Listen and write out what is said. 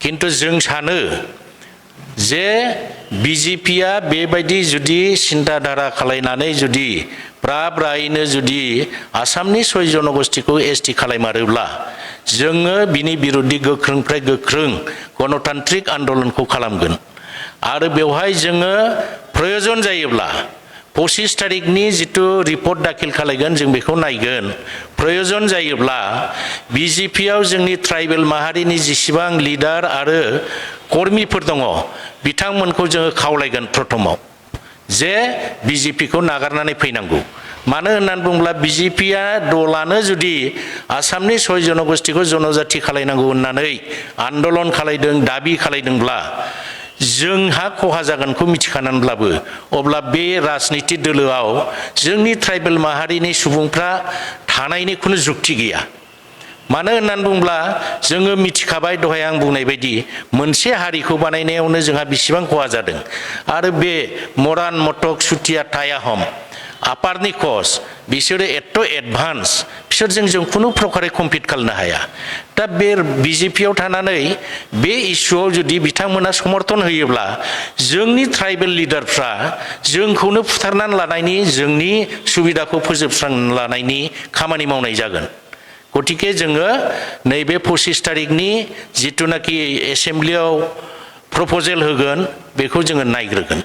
किन्तु जों सानो जे बिजेपिया बेबायदि जुदि सिन्ताधारा खालायनानै जुदि ब्रायैनो जुदि आसामनि 6 जनगोष्ठीखौ एसटि खालायमारोब्ला जोङो बिनि बिरुद्धि गोख्रोंनिफ्राय गोख्रों गणतान्त्रिक आन्दोलनखौ खालामगोन आरो बेवहाय जोङो प्रयोजन जायोब्ला 25 तारिखनि जितु रिपर्ट दाखिल खालायगोन जों बेखौ नायगोन प्रयोजन जायोब्ला बिजेपियाव जोंनि ट्राइबेल माहारिनि जेसेबां लिडार आरो कर्मीफोर दङ बिथांमोनखौ जोङो खावलायगोन प्रथमाव जे बिजेपिखौ नागारनानै फैनांगौ मानो होननानै बुङोब्ला बिजेपिया दलानो जुदि आसामनि 6 जनगोष्ठीखौ जनजाति खालायनांगौ होननानै आन्दोलन खालायदों दाबि खालायदोंब्ला जोंहा खहा जागोनखौ मिथिखानानैब्लाबो अब्ला बे राजनीति दोलोआव जोंनि ट्राइबेल माहारिनि सुबुंफ्रा थानायनि खुनु जुक्ति गैया मानो होननानै बुङोब्ला जोङो मिथिखाबाय दहाय आं बुंनाय बायदि मोनसे हारिखौ बानायनायावनो जोंहा बेसेबां खहा जादों आरो बे मरान मटक सुथिया टायाहम आपारनि कस बिसोरो एथ' एडभान्स बिसोरजों जों खुनु प्रकारे कम्पिट खालामनो हाया दा बे बिजेपियाव थानानै बे इस्युआव जुदि बिथांमोना समर्थन होयोब्ला जोंनि ट्राइबेल लिडारफ्रा जोंखौनो फुथारनानै लानायनि जोंनि सुबिदाखौ फोजोबस्रांनानै लानायनि खामानि मावनाय जागोन गतिके जोङो नैबे 25 तारिखनि जितुनाखि एसेम्ब्लियाव प्रप'जेल होगोन बेखौ जोङो नायग्रोगोन